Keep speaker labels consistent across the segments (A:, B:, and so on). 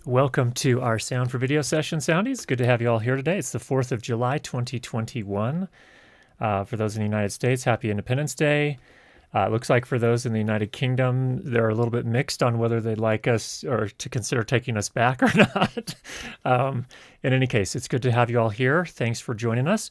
A: Welcome to our Sound for Video session, Soundies. Good to have you all here today. It's the 4th of July, 2021. For those in the United States, happy Independence Day. It looks like for those in the United Kingdom, they're a little bit mixed on whether they'd like us or to consider taking us back or not. In any case, it's good to have you all here. Thanks for joining us.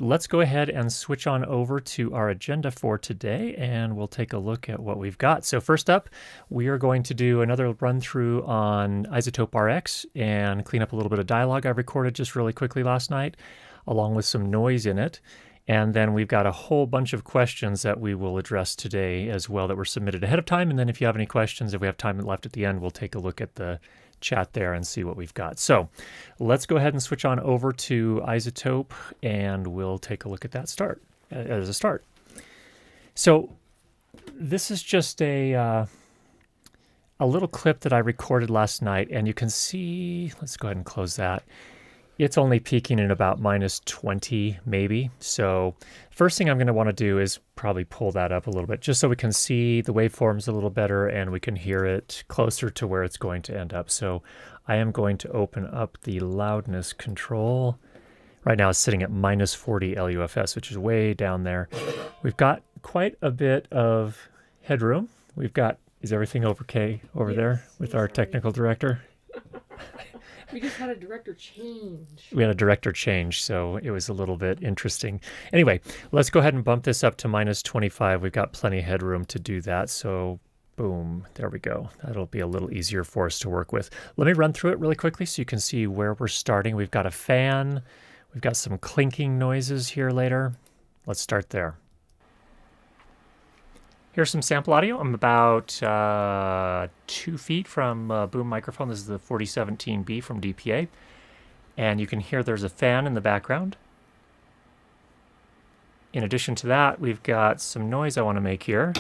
A: Let's go ahead and switch on over to our agenda for today, and we'll take a look at what we've got. So first up, we are going to do another run through on Izotope RX and clean up a little bit of dialogue I recorded just really quickly last night, along with some noise in it. And then we've got a whole bunch of questions that we will address today as well that were submitted ahead of time. And then if you have any questions, if we have time left at the end, we'll take a look at the chat there and see what we've got. So let's go ahead and switch on over to Izotope and we'll take a look at that as a start. So this is just a little clip that I recorded last night, and you can see, let's go ahead and close that. It's only peaking in about -20 maybe. So first thing I'm going to want to do is probably pull that up a little bit just so we can see the waveforms a little better and we can hear it closer to where it's going to end up. So I am going to open up the loudness control. Right now it's sitting at -40 LUFS, which is way down there. We've got quite a bit of headroom. We've got, is everything okay over there with our technical director?
B: We just had a director change.
A: We had a director change, so it was a little bit interesting. Anyway, let's go ahead and bump this up to -25. We've got plenty of headroom to do that, so boom, there we go. That'll be a little easier for us to work with. Let me run through it really quickly so you can see where we're starting. We've got a fan. We've got some clinking noises here later. Let's start there. Here's some sample audio. I'm about 2 feet from a boom microphone. This is the 4017B from DPA. And you can hear there's a fan in the background. In addition to that, we've got some noise I want to make here.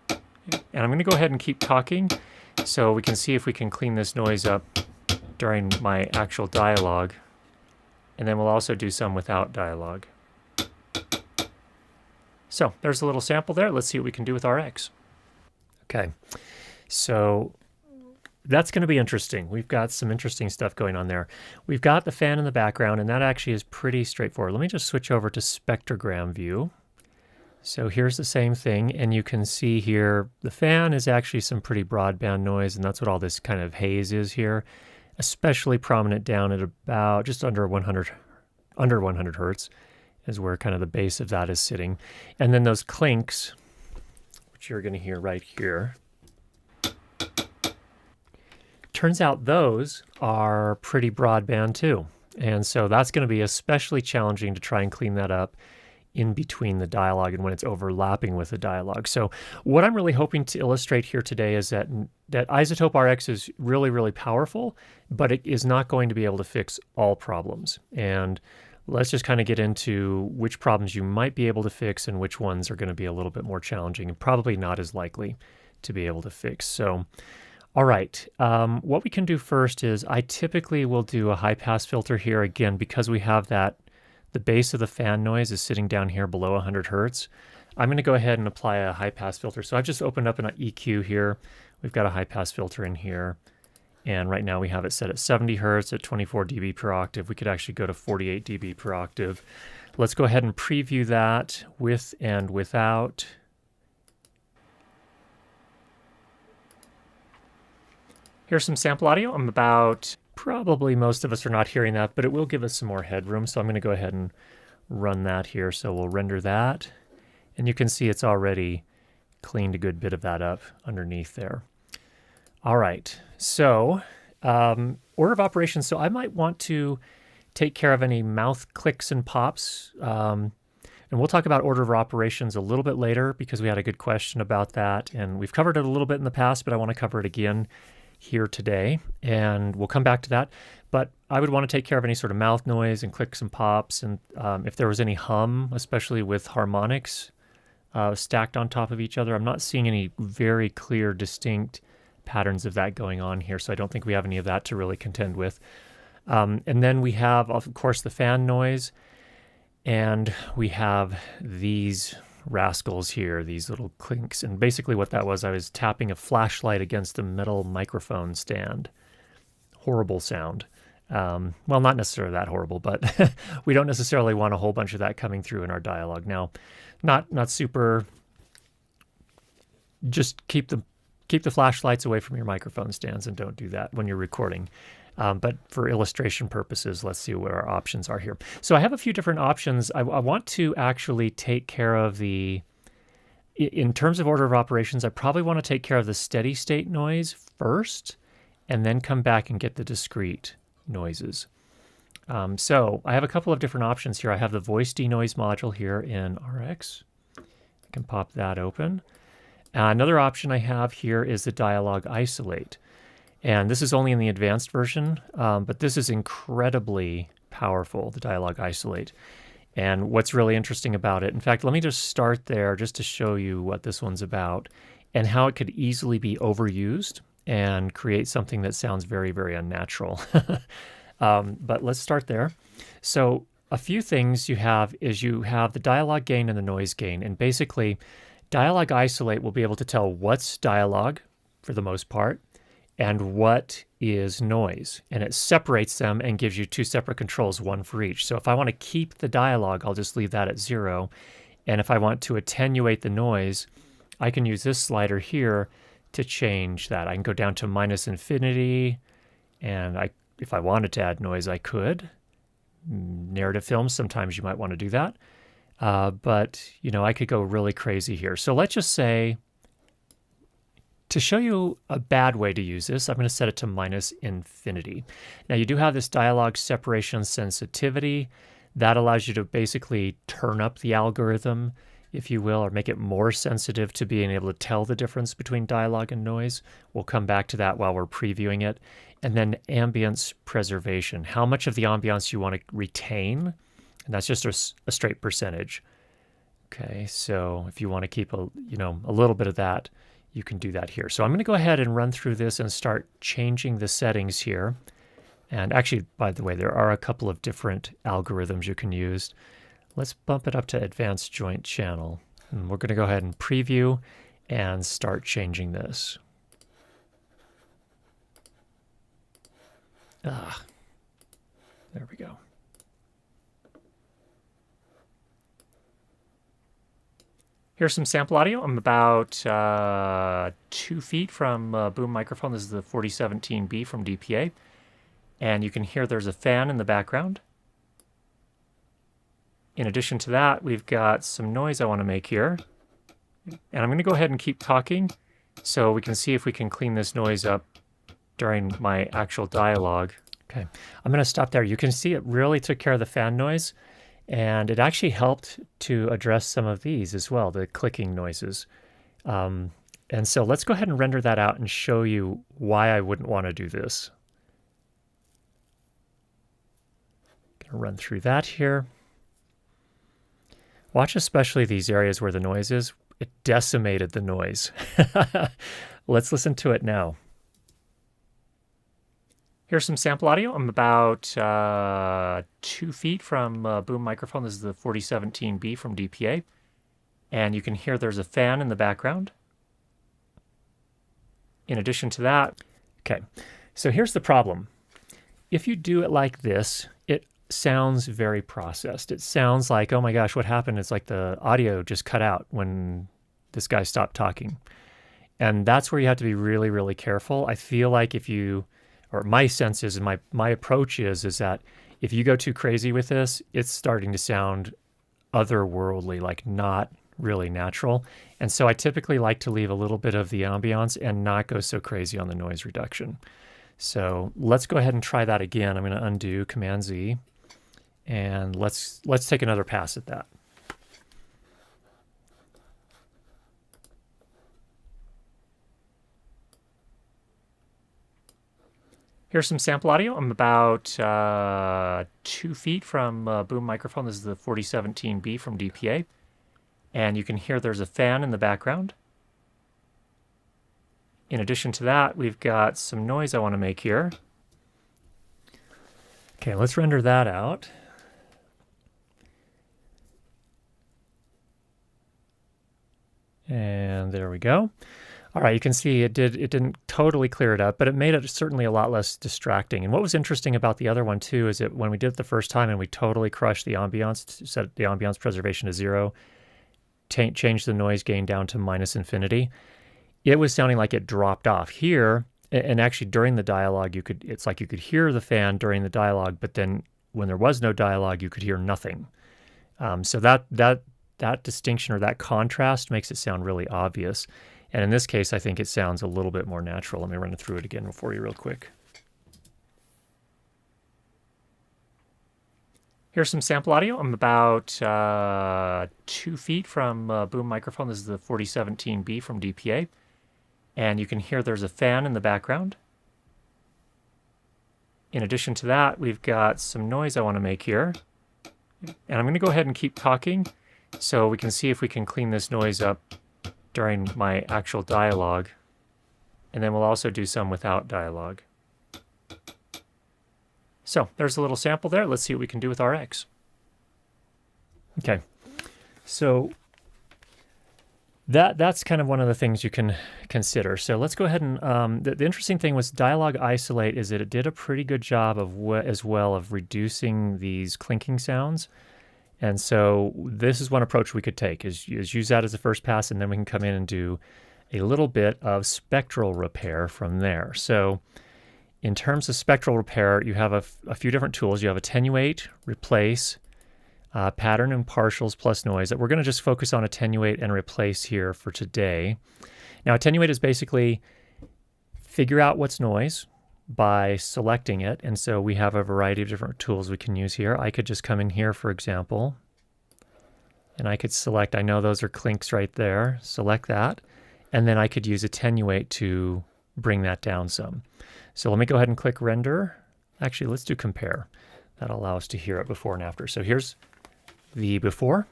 A: And I'm going to go ahead and keep talking so we can see if we can clean this noise up during my actual dialogue. And then we'll also do some without dialogue. So there's a little sample there. Let's see what we can do with RX. Okay, so that's going to be interesting. We've got some interesting stuff going on there. We've got the fan in the background, and that actually is pretty straightforward. Let me just switch over to spectrogram view. So here's the same thing, and you can see here the fan is actually some pretty broadband noise, and that's what all this kind of haze is here, especially prominent down at about just under 100 hertz. Is where kind of the base of that is sitting. And then those clinks, which you're going to hear right here, turns out those are pretty broadband too. And so that's going to be especially challenging to try and clean that up in between the dialogue and when it's overlapping with the dialogue. So what I'm really hoping to illustrate here today is that Izotope RX is really, really powerful, but it is not going to be able to fix all problems. And let's just kind of get into which problems you might be able to fix and which ones are going to be a little bit more challenging and probably not as likely to be able to fix. So, all right, what we can do first is I typically will do a high pass filter here again because we have that, the base of the fan noise is sitting down here below 100 hertz. I'm going to go ahead and apply a high pass filter. So I've just opened up an EQ here. We've got a high pass filter in here. And right now we have it set at 70 hertz at 24 dB per octave. We could actually go to 48 dB per octave. Let's go ahead and preview that with and without. Here's some sample audio. I'm about, probably most of us are not hearing that, but it will give us some more headroom. So I'm going to go ahead and run that here. So we'll render that. And you can see it's already cleaned a good bit of that up underneath there. All right, so order of operations. So I might want to take care of any mouth clicks and pops. And we'll talk about order of operations a little bit later because we had a good question about that. And we've covered it a little bit in the past, but I want to cover it again here today. And we'll come back to that. But I would want to take care of any sort of mouth noise and clicks and pops. And if there was any hum, especially with harmonics stacked on top of each other, I'm not seeing any very clear, distinct patterns of that going on here, so I don't think we have any of that to really contend with. And then we have, of course, the fan noise, and we have these rascals here, these little clinks. And basically what that was, I was tapping a flashlight against a metal microphone stand. Horrible sound. Well, not necessarily that horrible, but we don't necessarily want a whole bunch of that coming through in our dialogue. Now, not super. Just keep the flashlights away from your microphone stands and don't do that when you're recording. But for illustration purposes, let's see what our options are here. So I have a few different options. I want to actually take care of in terms of order of operations, I probably want to take care of the steady state noise first, and then come back and get the discrete noises. So I have a couple of different options here. I have the voice denoise module here in RX. I can pop that open. Another option I have here is the dialogue isolate. And this is only in the advanced version, but this is incredibly powerful, the dialogue isolate. And what's really interesting about it, in fact, let me just start there just to show you what this one's about and how it could easily be overused and create something that sounds very, very unnatural. But let's start there. So a few things you have is you have the dialogue gain and the noise gain. And basically, dialogue isolate will be able to tell what's dialogue for the most part and what is noise. And it separates them and gives you two separate controls, one for each. So if I want to keep the dialogue, I'll just leave that at 0. And if I want to attenuate the noise, I can use this slider here to change that. I can go down to -infinity, and if I wanted to add noise, I could. Narrative films, sometimes you might want to do that. But, I could go really crazy here. So let's just say, to show you a bad way to use this, I'm going to set it to -infinity. Now, you do have this dialogue separation sensitivity. That allows you to basically turn up the algorithm, if you will, or make it more sensitive to being able to tell the difference between dialogue and noise. We'll come back to that while we're previewing it. And then ambience preservation. How much of the ambience you want to retain? And that's just a straight percentage. Okay, so if you want to keep a little bit of that, you can do that here. So I'm going to go ahead and run through this and start changing the settings here. And actually, by the way, there are a couple of different algorithms you can use. Let's bump it up to advanced joint channel. And we're going to go ahead and preview and start changing this. There we go. Here's some sample audio. I'm about 2 feet from a boom microphone. This is the 4017B from DPA. And you can hear there's a fan in the background. In addition to that, we've got some noise I want to make here. And I'm going to go ahead and keep talking so we can see if we can clean this noise up during my actual dialogue. Okay, I'm going to stop there. You can see it really took care of the fan noise. And it actually helped to address some of these as well, the clicking noises. And so let's go ahead and render that out and show you why I wouldn't want to do this. Going to run through that here. Watch especially these areas where the noise is. It decimated the noise. Let's listen to it now. Here's some sample audio. I'm about 2 feet from a boom microphone. This is the 4017B from DPA. And you can hear there's a fan in the background. In addition to that, okay, so here's the problem. If you do it like this, it sounds very processed. It sounds like, oh my gosh, what happened? It's like the audio just cut out when this guy stopped talking. And that's where you have to be really, really careful. I feel like or my sense is, and my approach is that if you go too crazy with this, it's starting to sound otherworldly, like not really natural. And so I typically like to leave a little bit of the ambiance and not go so crazy on the noise reduction. So let's go ahead and try that again. I'm going to undo Command Z, and let's take another pass at that. Here's some sample audio. I'm about 2 feet from a boom microphone. This is the 4017B from DPA. And you can hear there's a fan in the background. In addition to that, we've got some noise I want to make here. Okay, let's render that out. And there we go. All right, you can see it didn't totally clear it up, but it made it certainly a lot less distracting. And what was interesting about the other one too is that when we did it the first time and we totally crushed the ambiance, set the ambiance preservation to 0, changed the noise gain down to -infinity, it was sounding like it dropped off. Here, and actually during the dialogue, it's like you could hear the fan during the dialogue, but then when there was no dialogue, you could hear nothing. So that distinction or that contrast makes it sound really obvious. And in this case, I think it sounds a little bit more natural. Let me run through it again for you real quick. Here's some sample audio. I'm about 2 feet from a boom microphone. This is the 4017B from DPA. And you can hear there's a fan in the background. In addition to that, we've got some noise I want to make here. And I'm going to go ahead and keep talking so we can see if we can clean this noise up during my actual dialogue, and then we'll also do some without dialogue. So there's a little sample there. Let's see what we can do with RX. Okay, so that's kind of one of the things you can consider. So let's go ahead and the interesting thing was dialogue isolate is that it did a pretty good job as well of reducing these clinking sounds. And so this is one approach we could take, is use that as a first pass, and then we can come in and do a little bit of spectral repair from there. So in terms of spectral repair, you have a few different tools. You have attenuate, replace, pattern and partials plus noise. That we're going to just focus on attenuate and replace here for today. Now attenuate is basically figure out what's noise by selecting it, and so we have a variety of different tools we can use here. I could just come in here, for example, and I could select, I know those are clinks right there, select that, and then I could use attenuate to bring that down some. So let me go ahead and click render. Actually, let's do compare. That'll allow us to hear it before and after. So here's the before,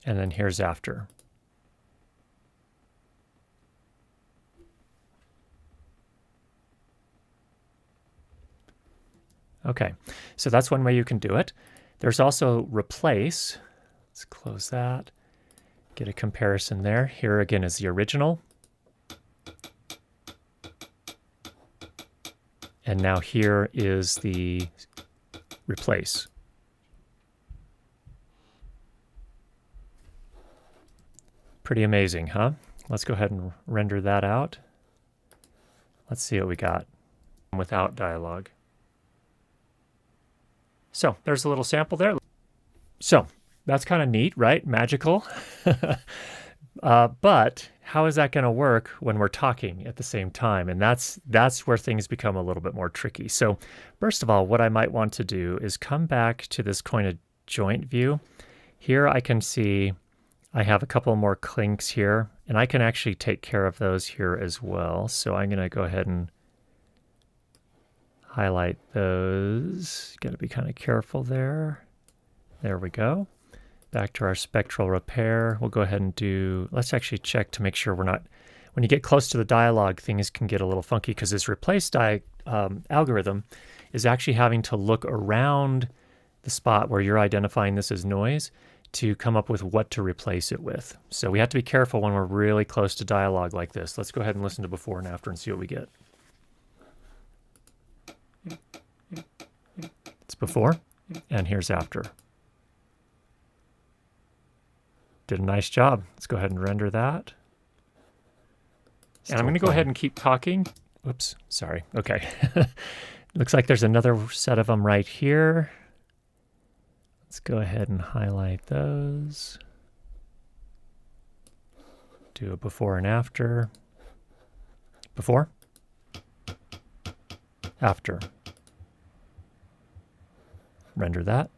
A: and then here's after. Okay, so that's one way you can do it. There's also replace. Let's close that. Get a comparison there. Here again is the original. And now here is the replace. Pretty amazing, huh? Let's go ahead and render that out. Let's see what we got without dialogue. So there's a little sample there. So that's kind of neat, right? Magical. But how is that going to work when we're talking at the same time? And that's where things become a little bit more tricky. So first of all, what I might want to do is come back to this kind of joint view. Here I can see I have a couple more clinks here, and I can actually take care of those here as well. So I'm going to go ahead and highlight those. Got to be kind of careful there. There we go. Back to our spectral repair. We'll go ahead and do, let's actually check to make sure we're not, when you get close to the dialogue, things can get a little funky because this replace algorithm is actually having to look around the spot where you're identifying this as noise to come up with what to replace it with. So we have to be careful when we're really close to dialogue like this. Let's go ahead and listen to before and after and see what we get. It's before, and here's after. Did a nice job. Let's go ahead and render that. And I'm going to go ahead and keep talking. Oops, sorry. Okay. Looks like there's another set of them right here. Let's go ahead and highlight those. Do a before and after. Before. After. Render that.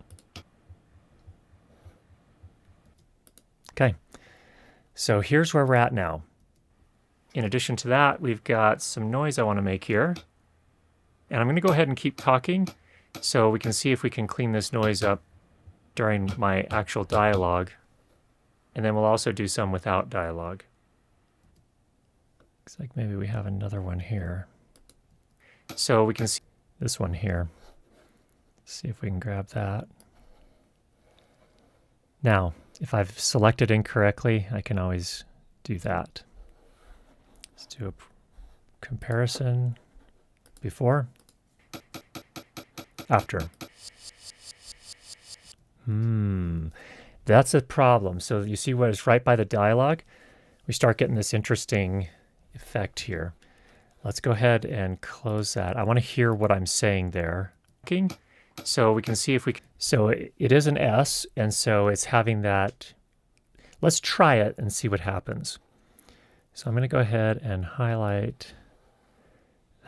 A: Okay, so here's where we're at now. In addition to that, we've got some noise I want to make here. And I'm going to go ahead and keep talking so we can see if we can clean this noise up during my actual dialogue. And then we'll also do some without dialogue. Looks like maybe we have another one here. So we can see this one here. See if we can grab that. Now, if I've selected incorrectly, I can always do that. Let's do a comparison. Before, after. That's a problem. So you see what is right by the dialogue? We start getting this interesting effect here. Let's go ahead and close that. I want to hear what I'm saying there. So we can see if we can. So it is an S, and so it's having that. Let's try it and see what happens. So I'm going to go ahead and highlight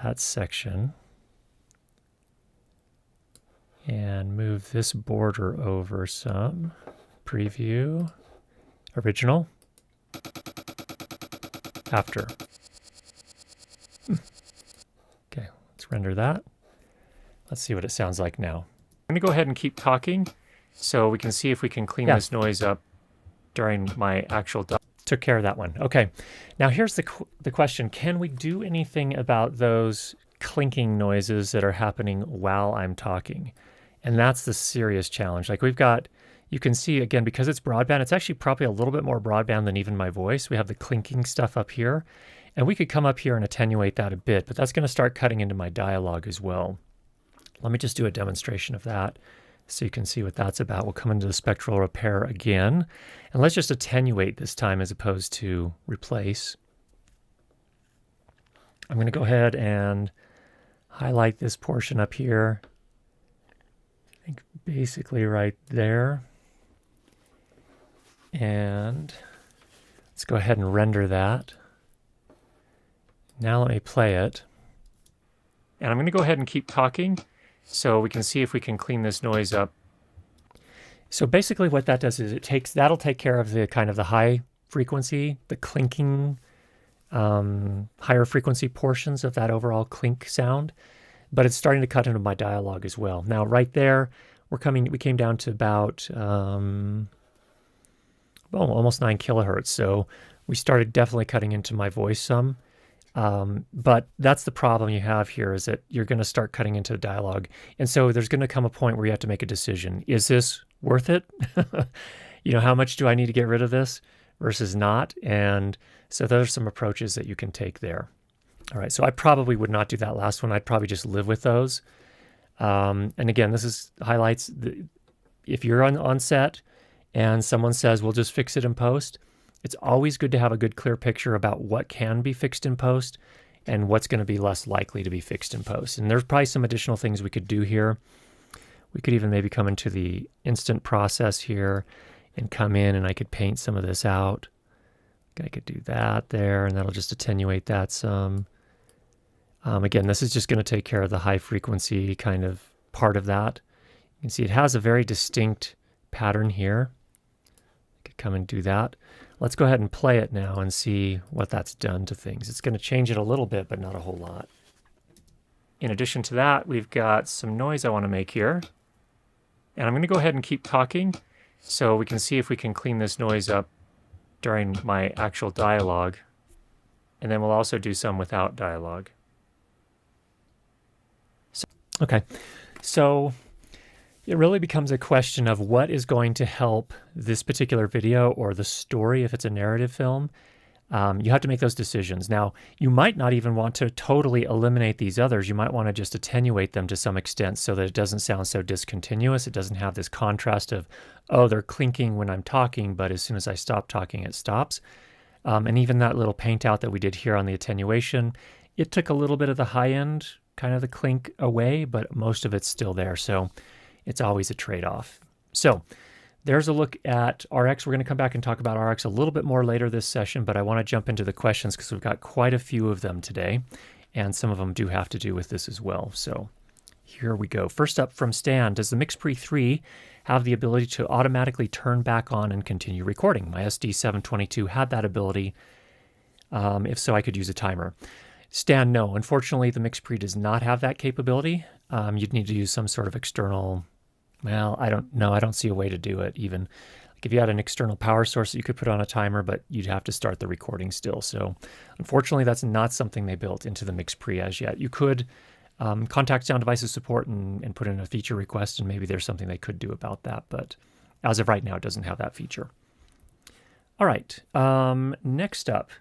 A: that section and move this border over some. Preview, original, after. Okay, let's render that. Let's see what it sounds like now. I'm going to go ahead and keep talking so we can see if we can clean this noise up during my actual took care of that one. Okay, now here's the question. Can we do anything about those clinking noises that are happening while I'm talking? And that's the serious challenge. Like we've got, you can see again, because it's broadband, it's actually probably a little bit more broadband than even my voice. We have the clinking stuff up here, and we could come up here and attenuate that a bit, but that's going to start cutting into my dialogue as well. Let me just do a demonstration of that so you can see what that's about. We'll come into the spectral repair again, and let's just attenuate this time as opposed to replace. I'm going to go ahead and highlight this portion up here. I think basically right there. And let's go ahead and render that. Now let me play it. And I'm going to go ahead and keep talking so we can see if we can clean this noise up. So basically what that does is that'll take care of the kind of the high frequency, the clinking, higher frequency portions of that overall clink sound, but it's starting to cut into my dialogue as well. Now right there, we came down to about almost 9 kilohertz. So we started definitely cutting into my voice some. But that's the problem you have here, is that you're going to start cutting into the dialogue. And so there's going to come a point where you have to make a decision. Is this worth it? How much do I need to get rid of this versus not? And so those are some approaches that you can take there. All right, so I probably would not do that last one. I'd probably just live with those. And again, this highlights if you're on set and someone says, we'll just fix it in post, it's always good to have a good, clear picture about what can be fixed in post and what's going to be less likely to be fixed in post. And there's probably some additional things we could do here. We could even maybe come into the instant process here and come in, and I could paint some of this out. I could do that there, and that'll just attenuate that some. Again, this is just going to take care of the high frequency kind of part of that. You can see it has a very distinct pattern here. I could come and do that. Let's go ahead and play it now and see what that's done to things. It's going to change it a little bit, but not a whole lot. In addition to that, we've got some noise I want to make here. And I'm going to go ahead and keep talking so we can see if we can clean this noise up during my actual dialogue. And then we'll also do some without dialogue. Okay, so it really becomes a question of what is going to help this particular video or the story if it's a narrative film. You have to make those decisions. Now, you might not even want to totally eliminate these others. You might want to just attenuate them to some extent so that it doesn't sound so discontinuous. It doesn't have this contrast of, oh, they're clinking when I'm talking, but as soon as I stop talking, it stops. And even that little paint out that we did here on the attenuation, it took a little bit of the high end, kind of the clink away, but most of it's still there. So it's always a trade-off. So there's a look at RX. We're going to come back and talk about RX a little bit more later this session, but I want to jump into the questions because we've got quite a few of them today, and some of them do have to do with this as well. So here we go. First up from Stan, does the MixPre 3 have the ability to automatically turn back on and continue recording? My SD722 had that ability. If so, I could use a timer. Stan, no. Unfortunately, the MixPre does not have that capability. You'd need to use some sort of external, well, I don't know. I don't see a way to do it even. Like if you had an external power source that you could put on a timer, but you'd have to start the recording still. So unfortunately, that's not something they built into the MixPre as yet. You could contact Sound Devices support and put in a feature request, and maybe there's something they could do about that. But as of right now, it doesn't have that feature. All right, next up,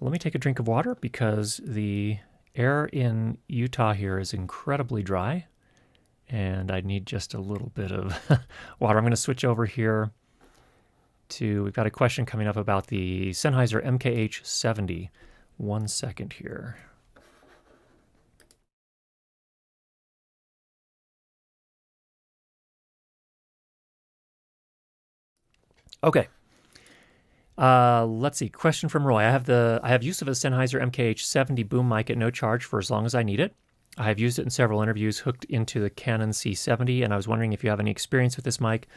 A: let me take a drink of water because the air in Utah here is incredibly dry, and I need just a little bit of water. I'm going to switch over here to, we've got a question coming up about the Sennheiser MKH70. 1 second here. Okay. Let's see. Question from Roy. I have use of a Sennheiser MKH70 boom mic at no charge for as long as I need it. I have used it in several interviews hooked into the Canon C70, and I was wondering if you have any experience with this mic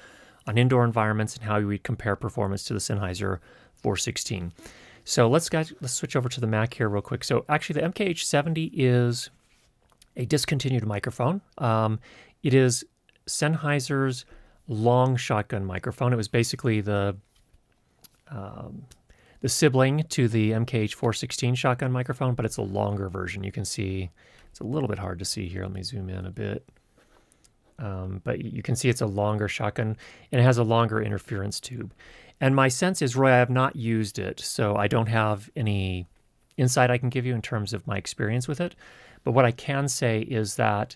A: on indoor environments and how you would compare performance to the Sennheiser 416. So let's switch over to the Mac here real quick. So actually, the MKH70 is a discontinued microphone. It is Sennheiser's long shotgun microphone. It was basically the sibling to the MKH 416 shotgun microphone, but it's a longer version. You can see it's a little bit hard to see here. Let me zoom in a bit. But you can see it's a longer shotgun, and it has a longer interference tube. And my sense is, Roy, I have not used it, so I don't have any insight I can give you in terms of my experience with it. But what I can say is that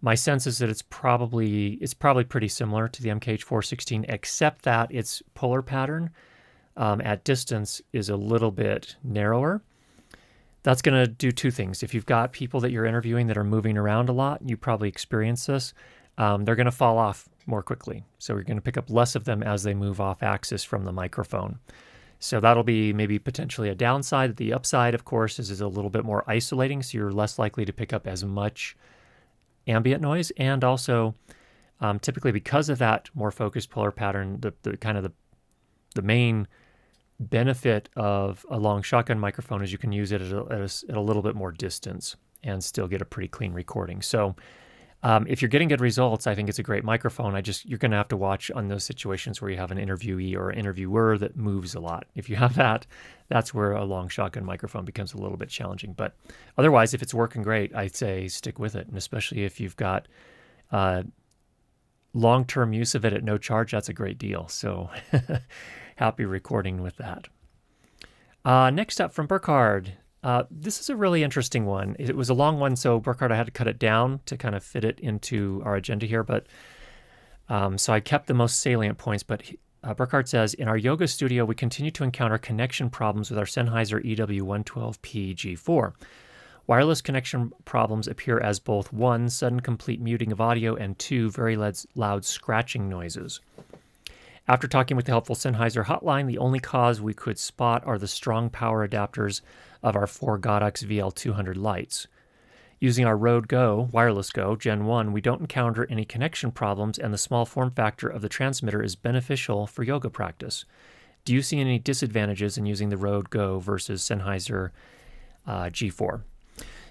A: my sense is that it's probably pretty similar to the MKH 416, except that its puller pattern at distance is a little bit narrower. That's going to do two things. If you've got people that you're interviewing that are moving around a lot, you probably experience this, they're going to fall off more quickly. So you're going to pick up less of them as they move off axis from the microphone. So that'll be maybe potentially a downside. The upside, of course, is a little bit more isolating, so you're less likely to pick up as much ambient noise. And also, typically because of that more focused puller pattern, the main benefit of a long shotgun microphone is you can use it at a little bit more distance and still get a pretty clean recording. So if you're getting good results, I think it's a great microphone. You're going to have to watch on those situations where you have an interviewee or interviewer that moves a lot. If you have that, that's where a long shotgun microphone becomes a little bit challenging. But otherwise, if it's working great, I'd say stick with it. And especially if you've got long-term use of it at no charge, that's a great deal. So happy recording with that. Next up from Burkhard. This is a really interesting one. It was a long one, so Burkhard, I had to cut it down to kind of fit it into our agenda here. But so I kept the most salient points. But Burkhard says, in our yoga studio, we continue to encounter connection problems with our Sennheiser EW112P G4. Wireless connection problems appear as both 1, sudden complete muting of audio, and 2, very loud scratching noises. After talking with the helpful Sennheiser hotline, the only cause we could spot are the strong power adapters of our 4 Godox VL200 lights. Using our Rode Go, Wireless Go, Gen 1, we don't encounter any connection problems, and the small form factor of the transmitter is beneficial for yoga practice. Do you see any disadvantages in using the Rode Go versus Sennheiser G4?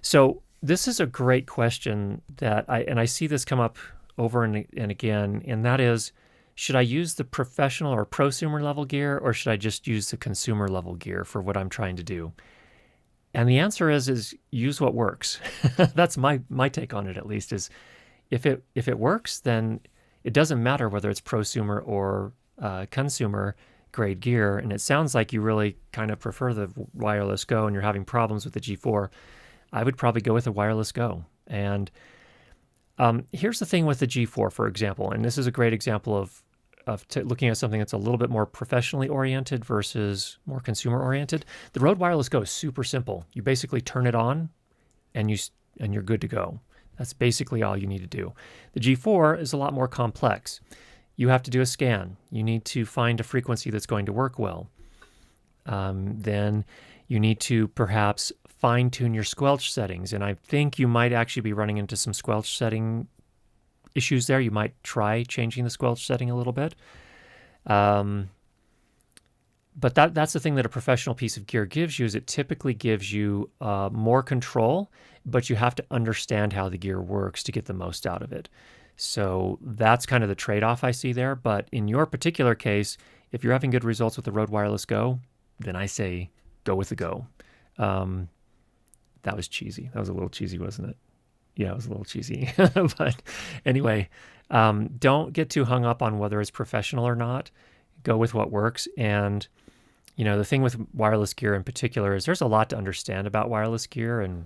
A: So this is a great question that I see this come up over and again, and that is, should I use the professional or prosumer level gear, or should I just use the consumer level gear for what I'm trying to do? And the answer is use what works. That's my take on it, at least, is if it works, then it doesn't matter whether it's prosumer or consumer grade gear. And it sounds like you really kind of prefer the Wireless Go and you're having problems with the G4. I would probably go with the Wireless Go. And here's the thing with the G4, for example, and this is a great example of looking at something that's a little bit more professionally oriented versus more consumer oriented. The Rode Wireless Go is super simple. You basically turn it on and you're good to go. That's basically all you need to do. The G4 is a lot more complex. You have to do a scan. You need to find a frequency that's going to work well. Then you need to perhaps fine-tune your squelch settings, and I think you might actually be running into some squelch setting issues there. You might try changing the squelch setting a little bit. But that's the thing that a professional piece of gear gives you, is it typically gives you more control, but you have to understand how the gear works to get the most out of it. So that's kind of the trade-off I see there. But in your particular case, if you're having good results with the Rode Wireless Go, then I say go with the Go. That was cheesy. That was a little cheesy, wasn't it? Yeah, it was a little cheesy. But anyway, don't get too hung up on whether it's professional or not. Go with what works. And, the thing with wireless gear in particular is there's a lot to understand about wireless gear and,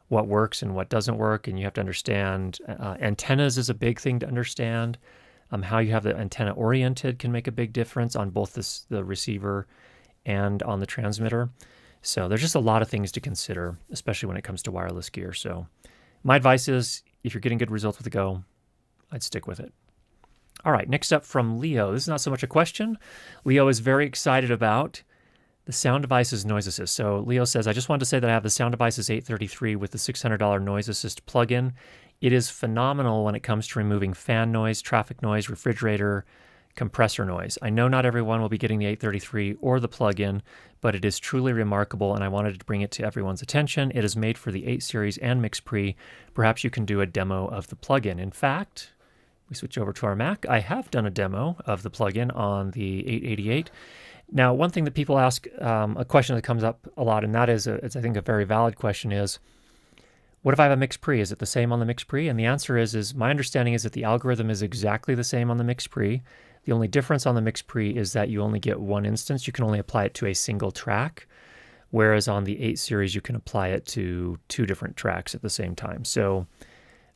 A: what works and what doesn't work. And you have to understand antennas is a big thing to understand. How you have the antenna oriented can make a big difference on both the receiver and on the transmitter. So there's just a lot of things to consider, especially when it comes to wireless gear. So my advice is if you're getting good results with the Go, I'd stick with it. All right, next up from Leo. This is not so much a question. Leo is very excited about the Sound Devices Noise Assist. So Leo says, I just wanted to say that I have the Sound Devices 833 with the $600 Noise Assist plugin. It is phenomenal when it comes to removing fan noise, traffic noise, refrigerator, compressor noise. I know not everyone will be getting the 833 or the plugin, but it is truly remarkable, and I wanted to bring it to everyone's attention. It is made for the 8 Series and Mix Pre. Perhaps you can do a demo of the plugin. In fact, we switch over to our Mac. I have done a demo of the plugin on the 888. Now, one thing that people ask, a question that comes up a lot, and that is, it's I think a very valid question, is, what if I have a Mix Pre? Is it the same on the Mix Pre? And the answer is my understanding is that the algorithm is exactly the same on the Mix Pre. The only difference on the Mix Pre is that you only get one instance. You can only apply it to a single track, whereas on the 8 Series, you can apply it to 2 different tracks at the same time. So,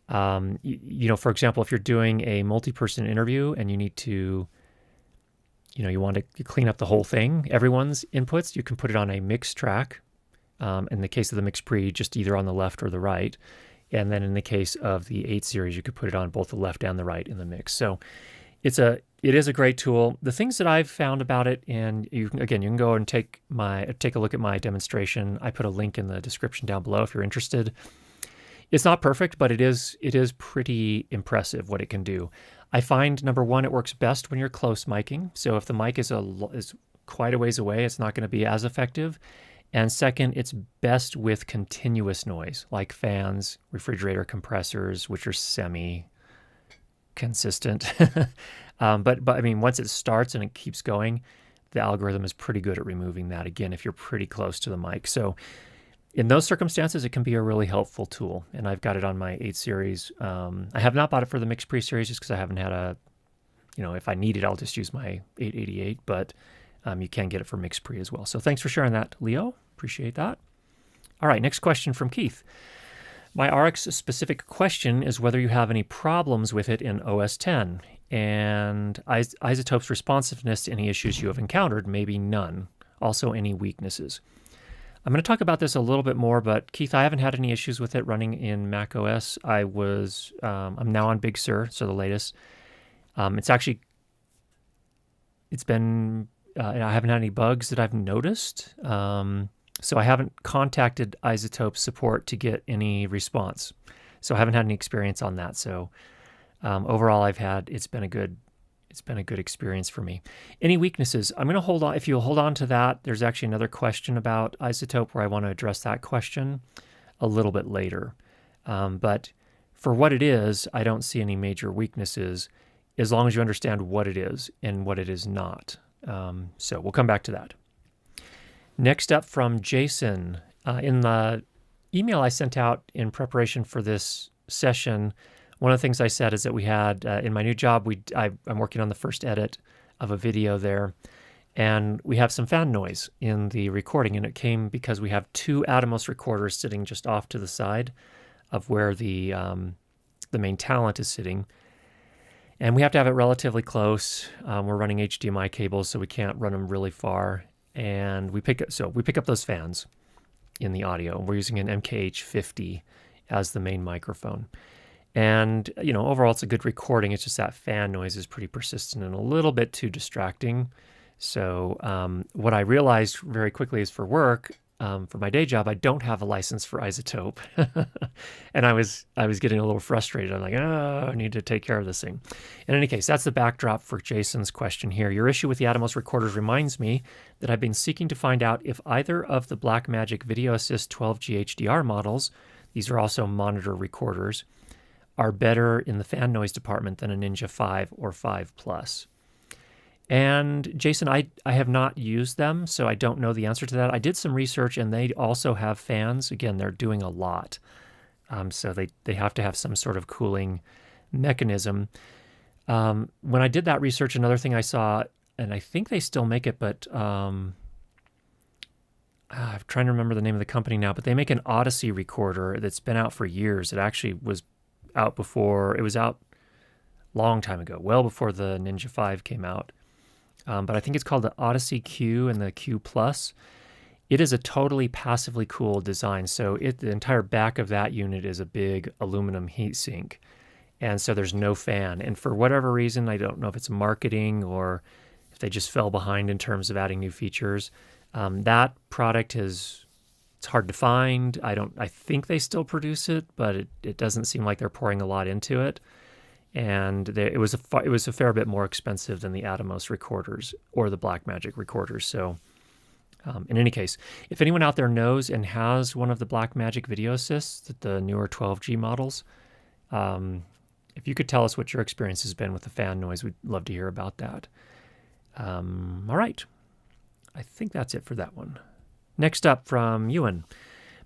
A: for example, if you're doing a multi-person interview and you need to, you want to clean up the whole thing, everyone's inputs, you can put it on a mix track. In the case of the Mix Pre, just either on the left or the right. And then in the case of the 8 Series, you could put it on both the left and the right in the mix. So it is a great tool. The things that I've found about it, and you can go and take a look at my demonstration. I put a link in the description down below if you're interested. It's not perfect, but it is pretty impressive what it can do. I find, number one, it works best when you're close miking. So if the mic is quite a ways away, it's not going to be as effective. And second, it's best with continuous noise, like fans, refrigerator compressors, which are semi-consistent. But I mean, once it starts and it keeps going, the algorithm is pretty good at removing that, again, if you're pretty close to the mic. So in those circumstances, it can be a really helpful tool. And I've got it on my 8 Series. I have not bought it for the Mix Pre series just because I haven't had if I need it, I'll just use my 888. But you can get it for Mix Pre as well. So thanks for sharing that, Leo. Appreciate that. All right, next question from Keith. My RX specific question is whether you have any problems with it in OS X and Izotope's responsiveness to any issues you have encountered, maybe none. Also, any weaknesses. I'm going to talk about this a little bit more, but Keith, I haven't had any issues with it running in Mac OS. I'm now on Big Sur, so the latest. I haven't had any bugs that I've noticed. So I haven't contacted Izotope support to get any response. So I haven't had any experience on that. So overall, it's been a good experience for me. Any weaknesses? I'm going to hold on. If you'll hold on to that, there's actually another question about Izotope where I want to address that question a little bit later. But for what it is, I don't see any major weaknesses as long as you understand what it is and what it is not. So we'll come back to that. Next up from Jason. In the email I sent out in preparation for this session, one of the things I said is that we had, in my new job, I'm working on the first edit of a video there, and we have some fan noise in the recording, and it came because we have 2 Atomos recorders sitting just off to the side of where the main talent is sitting. And we have to have it relatively close. We're running HDMI cables, so we can't run them really far. And we pick up those fans in the audio. We're using an MKH50 as the main microphone. And, overall it's a good recording. It's just that fan noise is pretty persistent and a little bit too distracting. So what I realized very quickly is for work, for my day job, I don't have a license for Izotope. And I was getting a little frustrated. I'm like, I need to take care of this thing. In any case, that's the backdrop for Jason's question here. Your issue with the Atomos recorders reminds me that I've been seeking to find out if either of the Blackmagic Video Assist 12G HDR models, these are also monitor recorders, are better in the fan noise department than a Ninja 5 or 5 Plus. And Jason, I have not used them, so I don't know the answer to that. I did some research, and they also have fans. Again, they're doing a lot. So they have to have some sort of cooling mechanism. When I did that research, another thing I saw, and I think they still make it, but I'm trying to remember the name of the company now, but they make an Odyssey recorder that's been out for years. It actually was out before, it was out a long time ago, well before the Ninja 5 came out. But I think it's called the Odyssey Q and the Q Plus. It is a totally passively cooled design. So the entire back of that unit is a big aluminum heatsink. And so there's no fan. And for whatever reason, I don't know if it's marketing or if they just fell behind in terms of adding new features. That product it's hard to find. I think they still produce it, but it doesn't seem like they're pouring a lot into it. And it was a fair bit more expensive than the Atomos recorders or the Blackmagic recorders. So in any case, if anyone out there knows and has one of the Blackmagic video assists, the newer 12G models, if you could tell us what your experience has been with the fan noise, we'd love to hear about that. All right. I think that's it for that one. Next up from Ewan.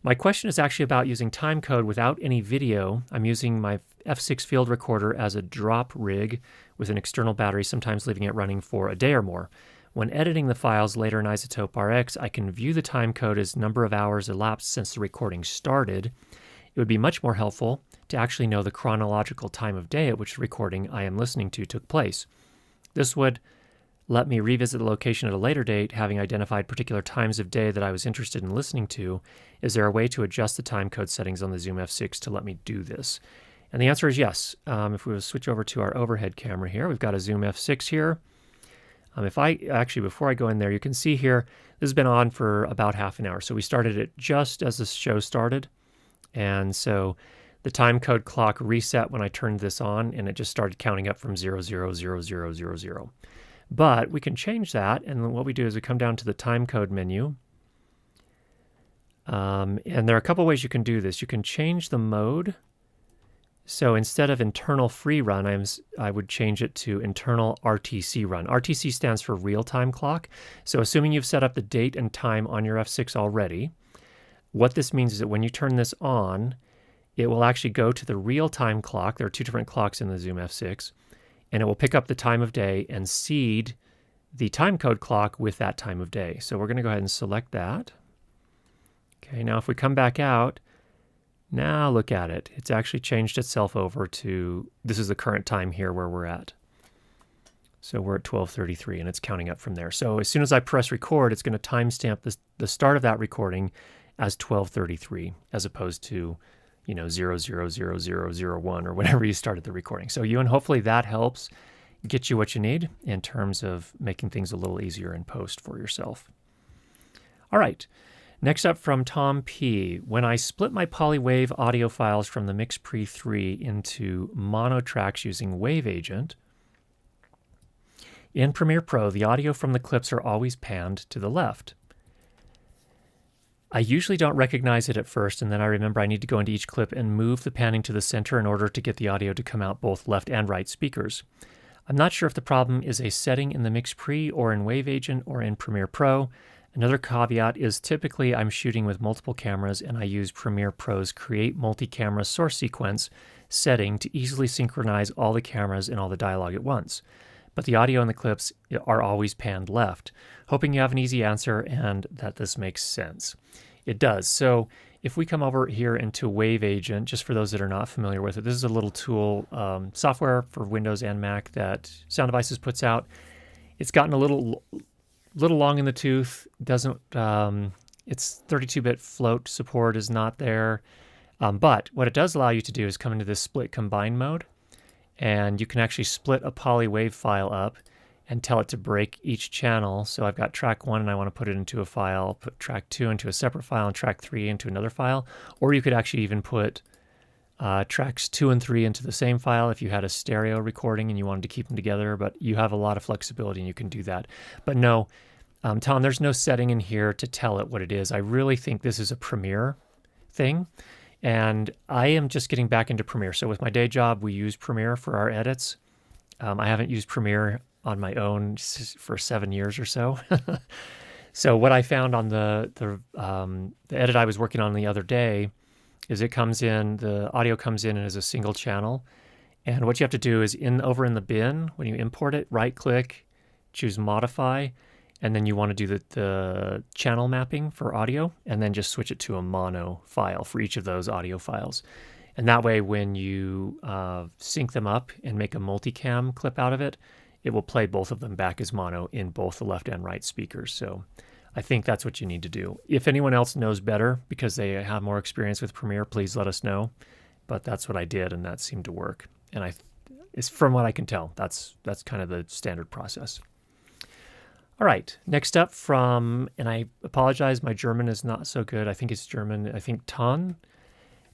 A: My question is actually about using timecode without any video. I'm using my F6 field recorder as a drop rig with an external battery, sometimes leaving it running for a day or more. When editing the files later in Izotope RX, I can view the timecode as number of hours elapsed since the recording started. It would be much more helpful to actually know the chronological time of day at which the recording I am listening to took place. This would let me revisit the location at a later date, having identified particular times of day that I was interested in listening to. Is there a way to adjust the timecode settings on the Zoom F6 to let me do this? And the answer is yes. If we switch over to our overhead camera here, we've got a Zoom F6 here. Before I go in there, you can see here, this has been on for about half an hour. So we started it just as the show started. And so the timecode clock reset when I turned this on, and it just started counting up from 000000. But we can change that, and what we do is we come down to the timecode menu. And there are a couple ways you can do this. You can change the mode. So instead of internal free run, I would change it to internal RTC run. RTC stands for real-time clock. So assuming you've set up the date and time on your F6 already, what this means is that when you turn this on, it will actually go to the real-time clock. There are two different clocks in the Zoom F6. And it will pick up the time of day and seed the timecode clock with that time of day. So we're going to go ahead and select that. Okay, now if we come back out, now look at it. It's actually changed itself over to, this is the current time here where we're at. So we're at 12:33 and it's counting up from there. So as soon as I press record, it's going to timestamp the start of that recording as 12:33 as opposed to 000001 or whenever you started the recording. So Ewan, hopefully that helps get you what you need in terms of making things a little easier in post for yourself. All right, next up from Tom P. When I split my Polywave audio files from the MixPre 3 into mono tracks using Wave Agent, in Premiere Pro, the audio from the clips are always panned to the left. I usually don't recognize it at first, and then I remember I need to go into each clip and move the panning to the center in order to get the audio to come out both left and right speakers. I'm not sure if the problem is a setting in the MixPre or in Wave Agent or in Premiere Pro. Another caveat is typically I'm shooting with multiple cameras and I use Premiere Pro's Create Multi-Camera Source Sequence setting to easily synchronize all the cameras and all the dialogue at once. But the audio and the clips are always panned left. Hoping you have an easy answer and that this makes sense. It does. So if we come over here into Wave Agent, just for those that are not familiar with it, this is a little tool, software for Windows and Mac that Sound Devices puts out. It's gotten a little long in the tooth. Doesn't its 32-bit float support is not there. But what it does allow you to do is come into this split combine mode, and you can actually split a Polywave file up and tell it to break each channel. So I've got track 1 and I want to put it into a file, put track 2 into a separate file, and track 3 into another file. Or you could actually even put tracks 2 and 3 into the same file if you had a stereo recording and you wanted to keep them together, but you have a lot of flexibility and you can do that. But no, Tom, there's no setting in here to tell it what it is. I really think this is a Premiere thing. And I am just getting back into Premiere. So with my day job, we use Premiere for our edits. I haven't used Premiere on my own for 7 years or so. So what I found on the edit I was working on the other day, is the audio comes in as a single channel. And what you have to do is over in the bin, when you import it, right click, choose modify, and then you want to do the channel mapping for audio, and then just switch it to a mono file for each of those audio files. And that way, when you sync them up and make a multicam clip out of it, it will play both of them back as mono in both the left and right speakers. So I think that's what you need to do. If anyone else knows better because they have more experience with Premiere, please let us know. But that's what I did, and that seemed to work. And it's from what I can tell, that's kind of the standard process. All right, next up and I apologize, my German is not so good. I think it's German. I think Ton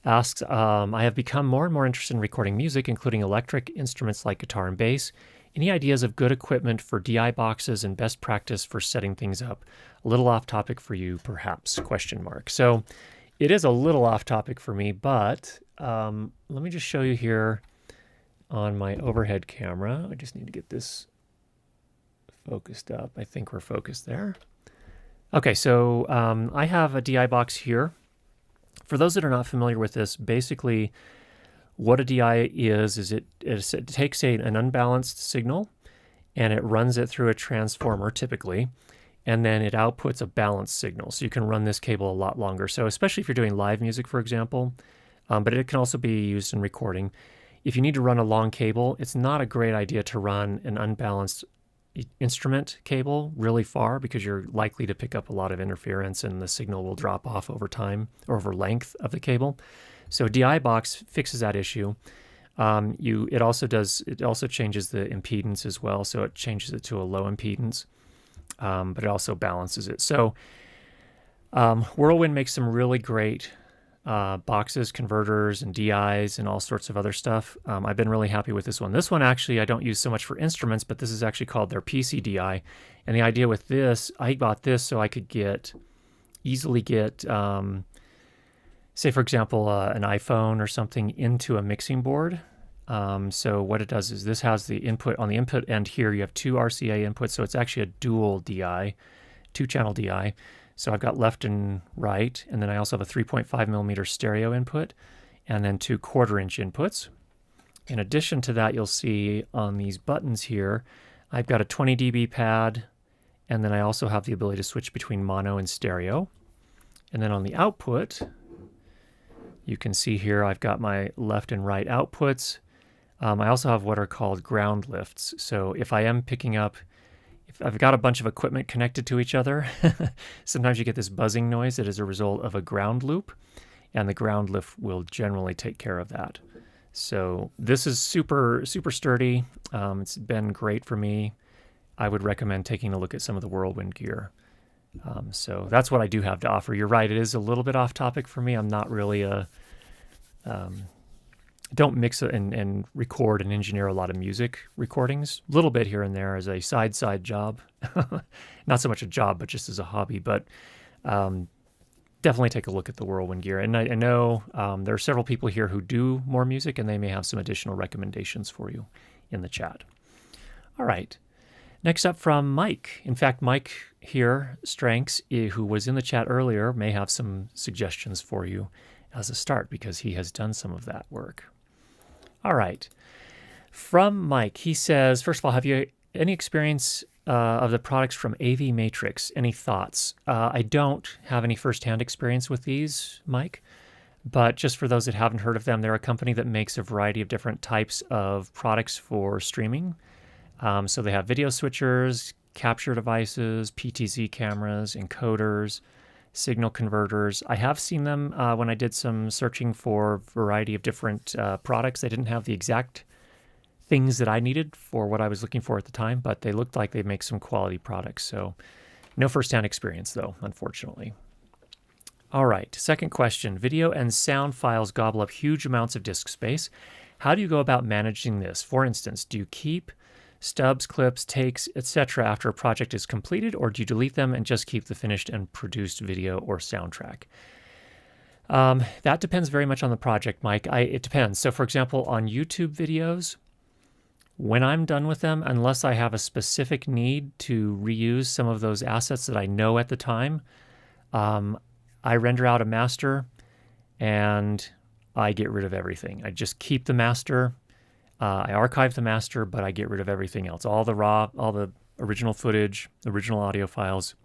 A: asks, I have become more and more interested in recording music, including electric instruments like guitar and bass. Any ideas of good equipment for DI boxes and best practice for setting things up? A little off topic for you, perhaps, ? So it is a little off topic for me, but let me just show you here on my overhead camera. I just need to get this focused up. I think we're focused there. Okay, so I have a DI box here. For those that are not familiar with this, basically what a DI is it takes an unbalanced signal and it runs it through a transformer typically, and then it outputs a balanced signal. So you can run this cable a lot longer. So especially if you're doing live music, for example, but it can also be used in recording. If you need to run a long cable, it's not a great idea to run an unbalanced instrument cable really far because you're likely to pick up a lot of interference and the signal will drop off over time or over length of the cable. So DI box fixes that issue. It also changes the impedance as well, so it changes it to a low impedance, but it also balances it. So Whirlwind makes some really great boxes, converters, and DIs, and all sorts of other stuff. I've been really happy with this one. This one actually I don't use so much for instruments, but this is actually called their PC DI. And the idea with this, I bought this so I could easily get, say for example, an iPhone or something into a mixing board. So what it does is this has the input on the input end here. You have two RCA inputs, so it's actually a dual DI, two-channel DI. So I've got left and right, and then I also have a 3.5 millimeter stereo input, and then two 1/4 inch inputs. In addition to that, you'll see on these buttons here, I've got a 20 dB pad, and then I also have the ability to switch between mono and stereo. And then on the output, you can see here I've got my left and right outputs. I also have what are called ground lifts. So if I am picking up, if I've got a bunch of equipment connected to each other, sometimes you get this buzzing noise that is a result of a ground loop, and the ground lift will generally take care of that. So this is super, super sturdy. It's been great for me. I would recommend taking a look at some of the Whirlwind gear. So that's what I do have to offer. You're right, it is a little bit off topic for me. I'm not really don't mix and record and engineer a lot of music recordings. A little bit here and there as a side job. Not so much a job, but just as a hobby. But definitely take a look at the Whirlwind gear. And I know there are several people here who do more music, and they may have some additional recommendations for you in the chat. All right. Next up from Mike. In fact, Mike here, Strengths, who was in the chat earlier, may have some suggestions for you as a start because he has done some of that work. All right. From Mike, he says, first of all, have you any experience of the products from AV Matrix? Any thoughts? I don't have any firsthand experience with these, Mike, but just for those that haven't heard of them, they're a company that makes a variety of different types of products for streaming. So they have video switchers, capture devices, PTZ cameras, encoders, signal converters. I have seen them when I did some searching for a variety of different products. They didn't have the exact things that I needed for what I was looking for at the time, but they looked like they make some quality products. So no firsthand experience though, unfortunately. All right, second question. Video and sound files gobble up huge amounts of disk space. How do you go about managing this? For instance, do you keep stubs, clips, takes, etc. after a project is completed, or do you delete them and just keep the finished and produced video or soundtrack? That depends very much on the project, Mike. It depends. So for example, on YouTube videos, when I'm done with them, unless I have a specific need to reuse some of those assets that I know at the time, I render out a master and I get rid of everything. I just keep the master. I archive the master, but I get rid of everything else. All the original footage, original audio files.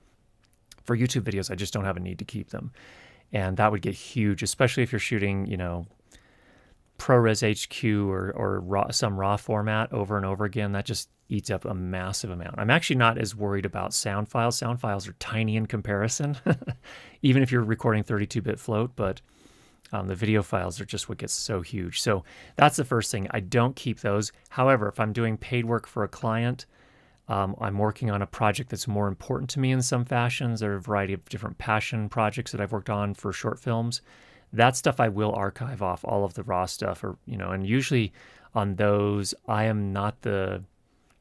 A: For YouTube videos, I just don't have a need to keep them. And that would get huge, especially if you're shooting, ProRes HQ or some raw format over and over again. That just eats up a massive amount. I'm actually not as worried about sound files. Sound files are tiny in comparison, even if you're recording 32-bit float, but the video files are just what gets so huge. So that's the first thing. I don't keep those. However, if I'm doing paid work for a client, I'm working on a project that's more important to me in some fashions. There are a variety of different passion projects that I've worked on for short films. That stuff I will archive off, all of the raw stuff, and usually on those, I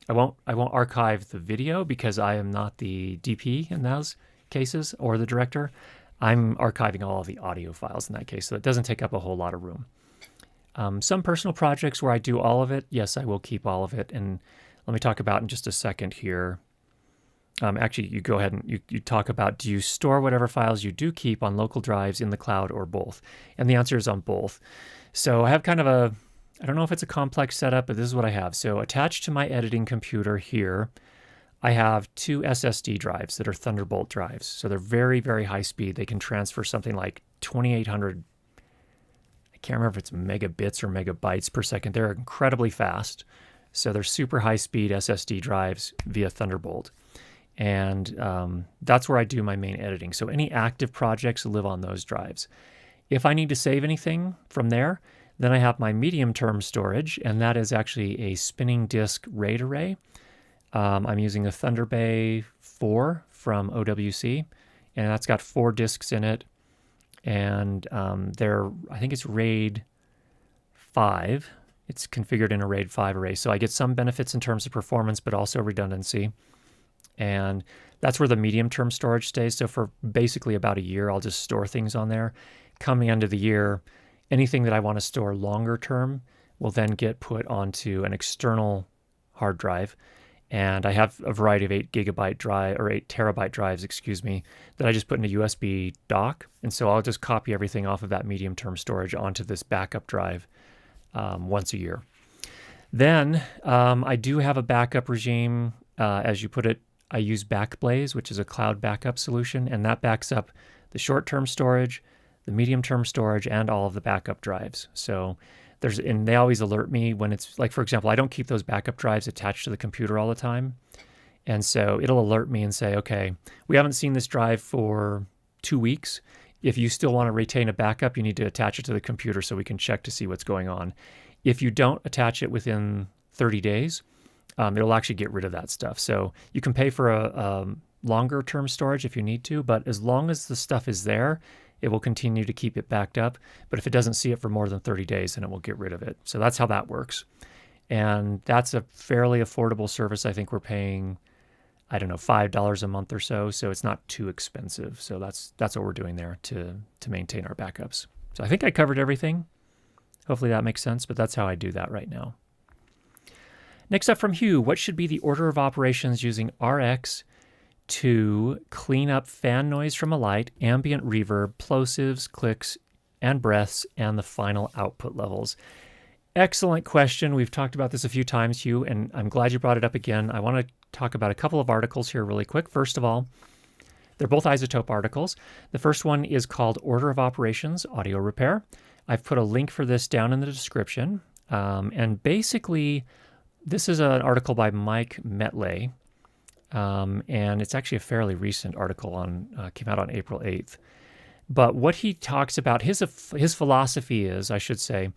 A: won't archive the video because I am not the DP in those cases or the director. I'm archiving all of the audio files in that case, so it doesn't take up a whole lot of room. Some personal projects where I do all of it, yes, I will keep all of it, and let me talk about in just a second here. Actually, you go ahead and you talk about, do you store whatever files you do keep on local drives in the cloud or both? And the answer is on both. So I have kind of I don't know if it's a complex setup, but this is what I have. So attached to my editing computer here, I have 2 SSD drives that are Thunderbolt drives. So they're very, very high speed. They can transfer something like 2,800, I can't remember if it's megabits or megabytes per second. They're incredibly fast. So they're super high speed SSD drives via Thunderbolt. And that's where I do my main editing. So any active projects live on those drives. If I need to save anything from there, then I have my medium-term storage, and that is actually a spinning disk RAID array. I'm using a Thunderbay 4 from OWC, and that's got 4 disks in it. And I think it's RAID 5. It's configured in a RAID 5 array. So I get some benefits in terms of performance, but also redundancy. And that's where the medium-term storage stays. So for basically about a year, I'll just store things on there. Come the end of the year, anything that I want to store longer term will then get put onto an external hard drive. And I have a variety of 8 terabyte drives, that I just put in a USB dock. And so I'll just copy everything off of that medium-term storage onto this backup drive once a year. Then I do have a backup regime, as you put it. I use Backblaze, which is a cloud backup solution, and that backs up the short-term storage, the medium-term storage, and all of the backup drives. So and they always alert me when it's, like, for example, I don't keep those backup drives attached to the computer all the time. And so it'll alert me and say, okay, we haven't seen this drive for 2 weeks. If you still want to retain a backup, you need to attach it to the computer so we can check to see what's going on. If you don't attach it within 30 days, it'll actually get rid of that stuff. So you can pay for a longer term storage if you need to, but as long as the stuff is there, it will continue to keep it backed up. But if it doesn't see it for more than 30 days, then it will get rid of it. So that's how that works. And that's a fairly affordable service. I think we're paying, I don't know, $5 a month or so. So it's not too expensive. So that's what we're doing there to maintain our backups. So I think I covered everything. Hopefully that makes sense, but that's how I do that right now. Next up from Hugh, what should be the order of operations using RX to clean up fan noise from a light, ambient reverb, plosives, clicks, and breaths, and the final output levels? Excellent question. We've talked about this a few times, Hugh, and I'm glad you brought it up again. I want to talk about a couple of articles here really quick. First of all, they're both Izotope articles. The first one is called Order of Operations, Audio Repair. I've put a link for this down in the description. And basically, this is an article by Mike Metley, and it's actually a fairly recent article came out on April 8th. But what he talks about, his philosophy is, I should say,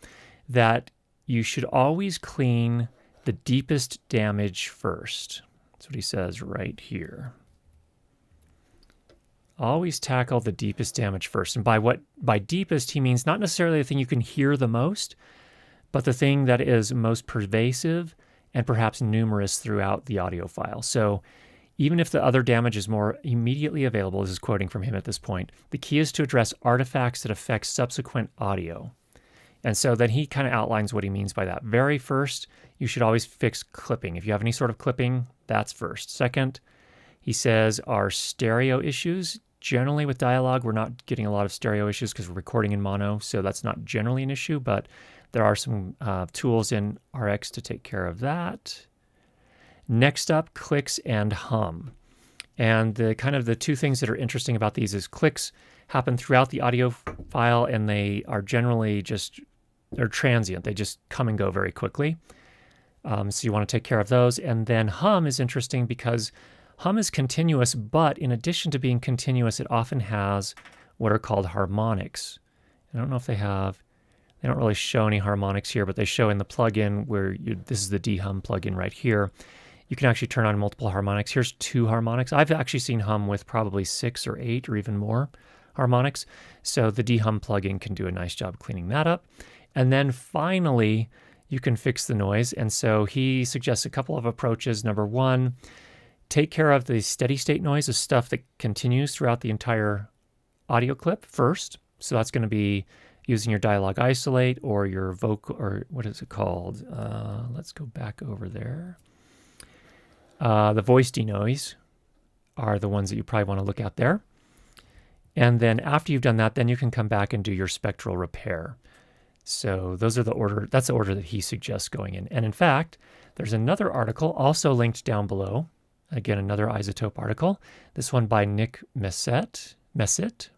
A: that you should always clean the deepest damage first. That's what he says right here. Always tackle the deepest damage first. And by deepest, he means not necessarily the thing you can hear the most, but the thing that is most pervasive and perhaps numerous throughout the audio file. So even if the other damage is more immediately available, this is quoting from him at this point, the key is to address artifacts that affect subsequent audio. And so then he kind of outlines what he means by that. Very first, you should always fix clipping. If you have any sort of clipping, that's first. Second, he says, are stereo issues. generally with dialogue, we're not getting a lot of stereo issues because we're recording in mono, so that's not generally an issue, but there are some tools in RX to take care of that. Next up, clicks and hum. And the two things that are interesting about these is clicks happen throughout the audio file, and they are generally they're transient. They just come and go very quickly. So you want to take care of those. And then hum is interesting because hum is continuous, but in addition to being continuous, it often has what are called harmonics. I don't know if they don't really show any harmonics here, but they show in the plugin where this is the dehum plugin right here. You can actually turn on multiple harmonics. Here's 2 harmonics. I've actually seen hum with probably 6 or 8 or even more harmonics. So the dehum plugin can do a nice job cleaning that up. And then finally, you can fix the noise. And so he suggests a couple of approaches. Number 1, take care of the steady state noise, the stuff that continues throughout the entire audio clip first. So that's going to be using your dialogue isolate or your vocal, or what is it called? Let's go back over there. The voice denoise are the ones that you probably want to look at there. And then after you've done that, then you can come back and do your spectral repair. So those are that's the order that he suggests going in. And in fact, there's another article also linked down below. Again, another Izotope article. This one by Nick Messit.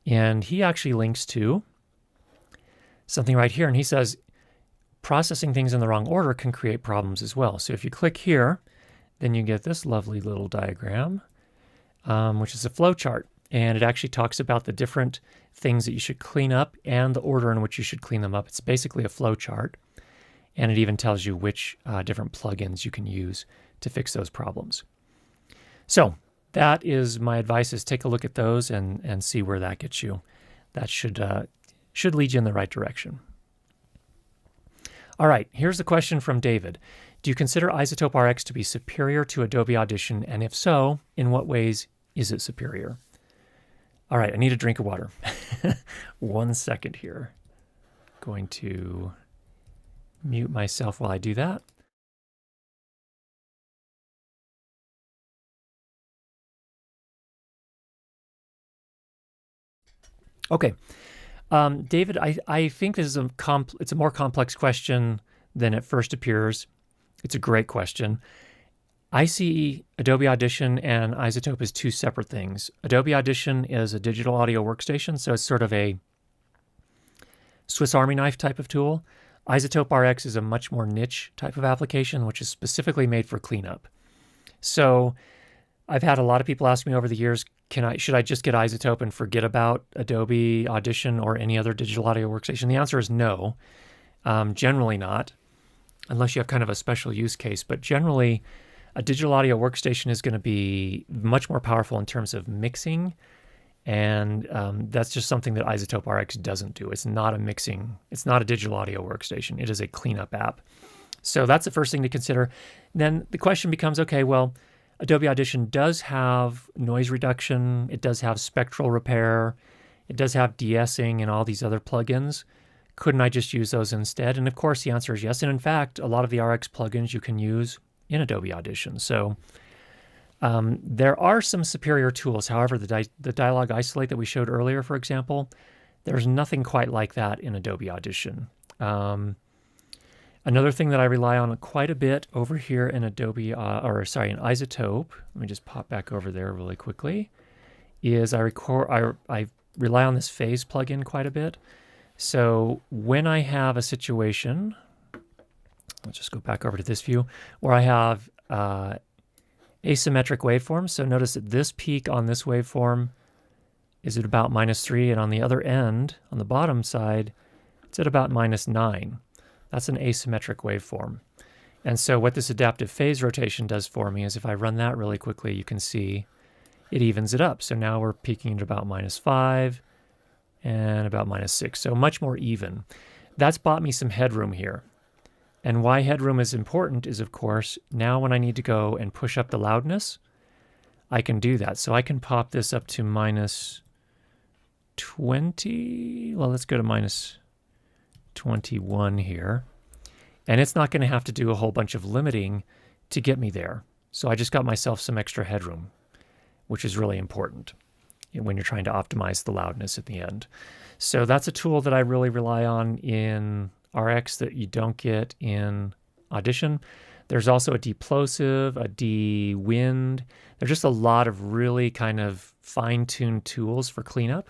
A: And he actually links to something right here. And he says, processing things in the wrong order can create problems as well. So if you click here, then you get this lovely little diagram, which is a flow chart. And it actually talks about the different things that you should clean up and the order in which you should clean them up. It's basically a flow chart. And it even tells you which different plugins you can use to fix those problems. So that is my advice, is take a look at those and see where that gets you. That should lead you in the right direction. All right, here's the question from David. Do you consider Izotope RX to be superior to Adobe Audition? And if so, in what ways is it superior? All right, I need a drink of water. 1 second here. Going to mute myself while I do that. Okay. David, I think this is it's a more complex question than it first appears. It's a great question. I see Adobe Audition and Izotope as 2 separate things. Adobe Audition is a digital audio workstation, so it's sort of a Swiss Army knife type of tool. Izotope RX is a much more niche type of application, which is specifically made for cleanup. So I've had a lot of people ask me over the years, should I just get Izotope and forget about Adobe Audition or any other digital audio workstation? The answer is no. Generally not, unless you have kind of a special use case. But generally, a digital audio workstation is going to be much more powerful in terms of mixing, and that's just something that Izotope RX doesn't do. It's not a digital audio workstation. It is a cleanup app. So that's the first thing to consider. Then the question becomes, okay, well, Adobe Audition does have noise reduction, it does have spectral repair, it does have de-essing and all these other plugins. Couldn't I just use those instead? And of course the answer is yes. And in fact, a lot of the RX plugins you can use in Adobe Audition. So there are some superior tools. However, the dialogue isolate that we showed earlier, for example, there's nothing quite like that in Adobe Audition. Another thing that I rely on quite a bit over here in in Izotope, let me just pop back over there really quickly, is I rely on this phase plugin quite a bit. So when I have a situation, let's just go back over to this view, where I have asymmetric waveforms. So notice that this peak on this waveform is at about -3, and on the other end, on the bottom side, it's at about -9. That's an asymmetric waveform. And so what this adaptive phase rotation does for me is if I run that really quickly, you can see it evens it up. So now we're peaking at about -5 and about -6. So much more even. That's bought me some headroom here. And why headroom is important is, of course, now when I need to go and push up the loudness, I can do that. So I can pop this up to -20. Well, let's go to -21 here. And it's not going to have to do a whole bunch of limiting to get me there. So I just got myself some extra headroom. which is really important when you're trying to optimize the loudness at the end. So that's a tool that I really rely on in RX that you don't get in Audition. There's also a deplosive, a de-wind. There's just a lot of really kind of fine-tuned tools for cleanup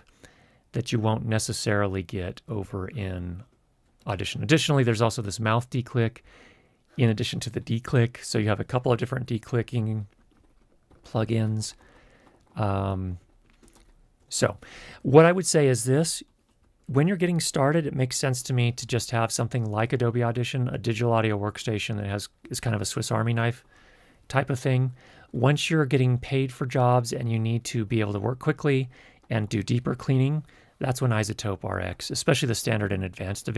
A: that you won't necessarily get over in Audition. Additionally, there's also this mouth declick in addition to the declick. So you have a couple of different declicking plugins. So what I would say is this: when you're getting started, it makes sense to me to just have something like Adobe Audition, a digital audio workstation that is kind of a Swiss Army knife type of thing. Once you're getting paid for jobs and you need to be able to work quickly and do deeper cleaning, that's when Izotope RX, especially the standard and advanced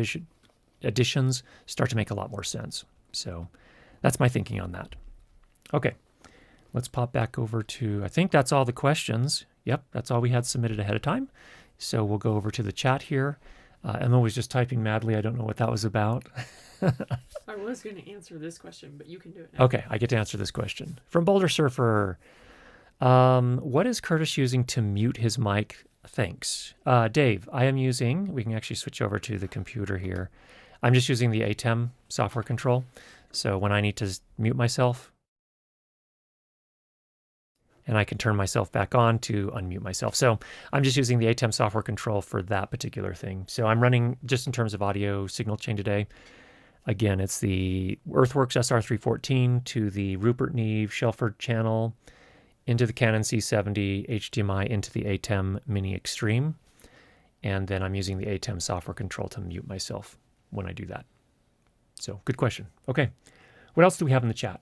A: editions, start to make a lot more sense. So that's my thinking on that. Okay, let's pop back over to, I think that's all the questions. Yep, that's all we had submitted ahead of time. So we'll go over to the chat here. Emma was just typing madly. I don't know what that was about.
B: I was going to answer this question, but you can do it now.
A: Okay, I get to answer this question. From Boulder Surfer, what is Curtis using to mute his mic? Thanks. Dave, I am using, we can actually switch over to the computer here. I'm just using the ATEM software control. So when I need to mute myself, and I can turn myself back on to unmute myself. So I'm just using the ATEM software control for that particular thing. So I'm running, just in terms of audio signal chain today, again, it's the Earthworks SR314 to the Rupert Neve Shelford channel, into the Canon C70, HDMI into the ATEM Mini Extreme. And then I'm using the ATEM software control to mute myself when I do that. So good question. Okay, what else do we have in the chat?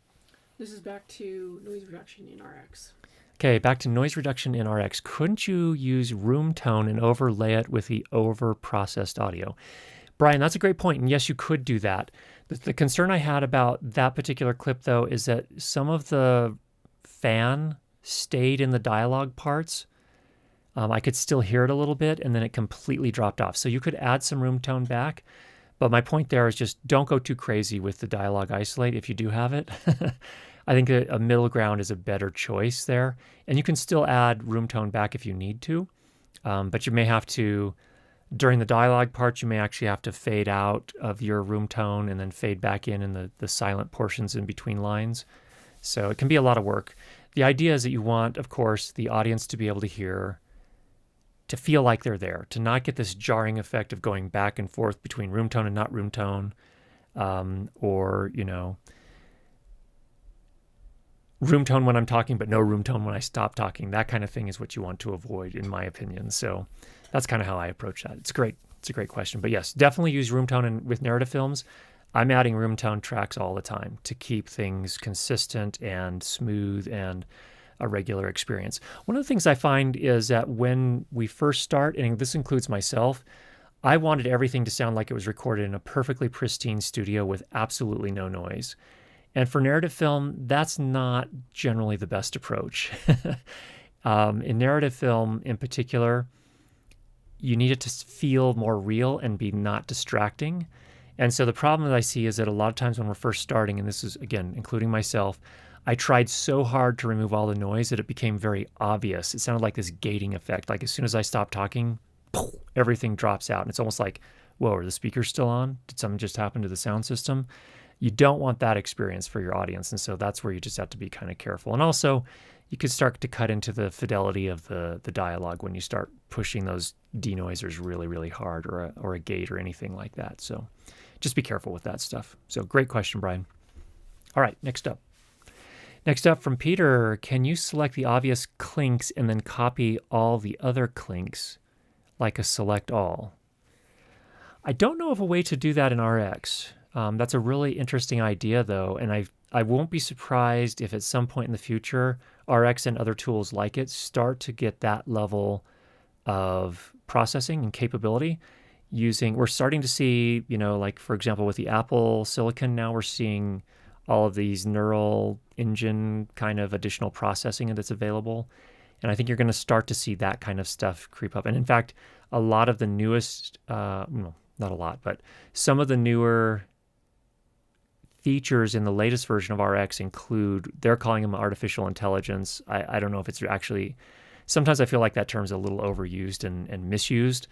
B: This is back to noise reduction in RX.
A: Okay, back to noise reduction in RX. Couldn't you use room tone and overlay it with the over-processed audio? Brian, that's a great point, and yes, you could do that. The concern I had about that particular clip, though, is that some of the fan stayed in the dialogue parts. I could still hear it a little bit, and then it completely dropped off. So you could add some room tone back, but my point there is just don't go too crazy with the dialogue isolate if you do have it. I think a middle ground is a better choice there. And you can still add room tone back if you need to, but you may have to, during the dialogue part, you may actually have to fade out of your room tone and then fade back in the silent portions in between lines. So it can be a lot of work. The idea is that you want, of course, the audience to be able to hear, to feel like they're there, to not get this jarring effect of going back and forth between room tone and not room tone, or, you know, room tone when I'm talking, but no room tone when I stop talking. That kind of thing is what you want to avoid, in my opinion. So that's kind of how I approach that. It's great. It's a great question. But yes, definitely use room tone. And with narrative films, I'm adding room tone tracks all the time to keep things consistent and smooth and a regular experience. One of the things I find is that when we first start, and this includes myself, I wanted everything to sound like it was recorded in a perfectly pristine studio with absolutely no noise. And for narrative film, that's not generally the best approach. In narrative film in particular, you need it to feel more real and be not distracting. And so the problem that I see is that a lot of times when we're first starting, and this is, again, including myself, I tried so hard to remove all the noise that it became very obvious. It sounded like this gating effect. Like as soon as I stop talking, everything drops out. And it's almost like, whoa, are the speakers still on? Did something just happen to the sound system? You don't want that experience for your audience. And so that's where you just have to be kind of careful. And also, you could start to cut into the fidelity of the dialogue when you start pushing those denoisers really, really hard, or a gate or anything like that. So just be careful with that stuff. So great question, Brian. All right, next up. Next up from Peter, can you select the obvious clinks and then copy all the other clinks like a select all? I don't know of a way to do that in RX. That's a really interesting idea, though, and I won't be surprised if at some point in the future, RX and other tools like it start to get that level of processing and capability we're starting to see, you know, like, for example, with the Apple Silicon, now we're seeing all of these neural engine kind of additional processing that's available. And I think you're going to start to see that kind of stuff creep up. And in fact, a lot of the newest, no, not a lot, but some of the newer features in the latest version of RX include, they're calling them artificial intelligence. I don't know if it's actually, sometimes I feel like that term's a little overused and misused,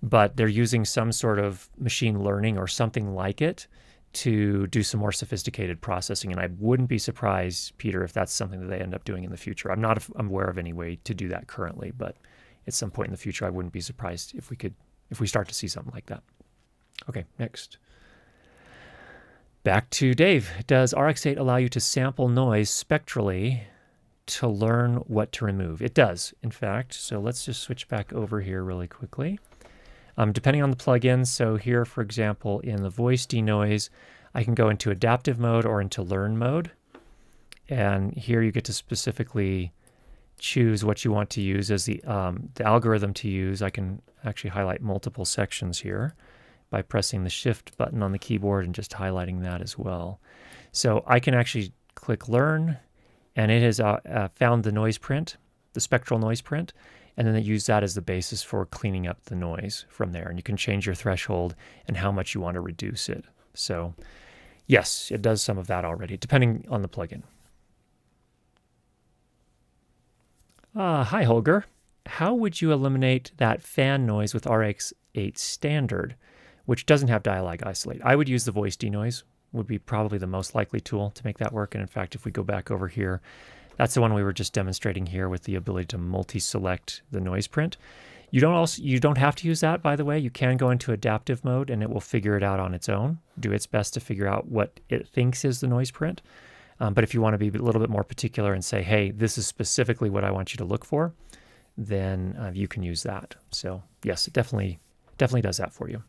A: but they're using some sort of machine learning or something like it to do some more sophisticated processing. And I wouldn't be surprised, Peter, if that's something that they end up doing in the future. I'm not aware of any way to do that currently, but at some point in the future, I wouldn't be surprised if we start to see something like that. Okay, next. Back to Dave. Does RX-8 allow you to sample noise spectrally to learn what to remove? It does, in fact. So let's just switch back over here really quickly. Depending on the plugin, so here, for example, in the voice denoise, I can go into adaptive mode or into learn mode. And here you get to specifically choose what you want to use as the algorithm to use. I can actually highlight multiple sections here by pressing the Shift button on the keyboard and just highlighting that as well. So I can actually click Learn, and it has found the noise print, the spectral noise print, and then use that as the basis for cleaning up the noise from there. And you can change your threshold and how much you want to reduce it. So yes, it does some of that already, depending on the plugin. Hi, Holger. How would you eliminate that fan noise with RX-8 standard, which doesn't have dialogue isolate? I would use the voice denoise, would be probably the most likely tool to make that work. And in fact, if we go back over here, that's the one we were just demonstrating here with the ability to multi-select the noise print. You don't have to use that, by the way. You can go into adaptive mode and it will figure it out on its own, do its best to figure out what it thinks is the noise print. But if you want to be a little bit more particular and say, hey, this is specifically what I want you to look for, then you can use that. So yes, it definitely does that for you.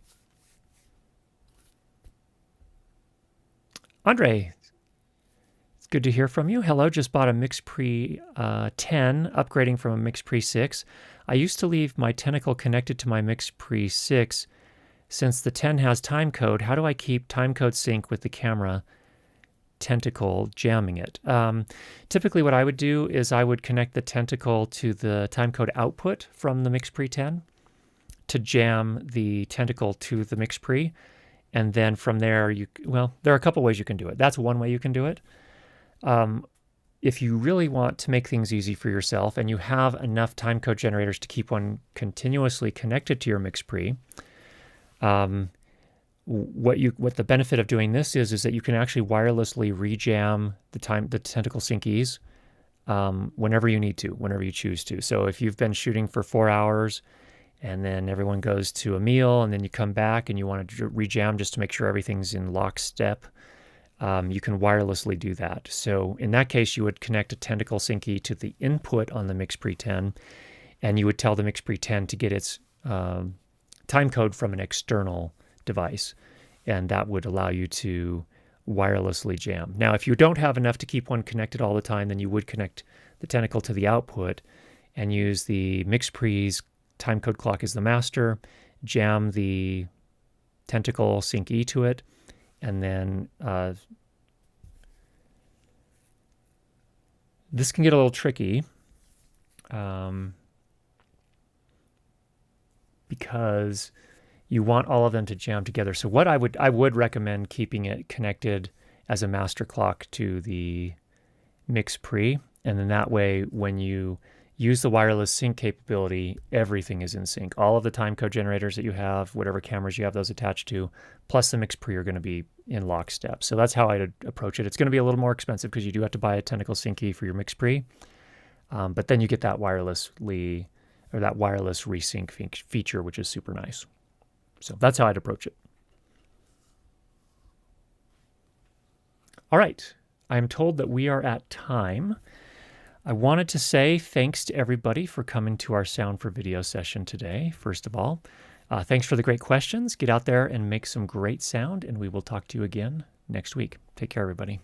A: Andre, it's good to hear from you. Hello, just bought a MixPre 10, upgrading from a MixPre 6. I used to leave my tentacle connected to my MixPre 6. Since the 10 has timecode, how do I keep timecode sync with the camera tentacle jamming it? Typically what I would do is I would connect the tentacle to the timecode output from the MixPre 10 to jam the tentacle to the MixPre. And then from there, there are a couple ways you can do it. That's one way you can do it. If you really want to make things easy for yourself and you have enough timecode generators to keep one continuously connected to your MixPre, what the benefit of doing this is that you can actually wirelessly rejam the tentacle syncies whenever you need to, whenever you choose to. So if you've been shooting for 4 hours and then everyone goes to a meal and then you come back and you want to rejam just to make sure everything's in lockstep, you can wirelessly do that. So in that case, you would connect a tentacle syncy to the input on the MixPre 10, and you would tell the MixPre 10 to get its timecode from an external device, and that would allow you to wirelessly jam. Now, if you don't have enough to keep one connected all the time, then you would connect the tentacle to the output and use the MixPre's timecode clock as the master, jam the tentacle sync E to it, and then this can get a little tricky because you want all of them to jam together. So what I would recommend keeping it connected as a master clock to the MixPre, and then that way when you use the wireless sync capability, everything is in sync. All of the timecode generators that you have, whatever cameras you have those attached to, plus the MixPre are going to be in lockstep. So that's how I'd approach it. It's going to be a little more expensive because you do have to buy a tentacle syncy for your MixPre, but then you get that wireless resync feature, which is super nice. So that's how I'd approach it. All right, I'm told that we are at time. I wanted to say thanks to everybody for coming to our Sound for Video session today, first of all. Thanks for the great questions. Get out there and make some great sound, and we will talk to you again next week. Take care, everybody.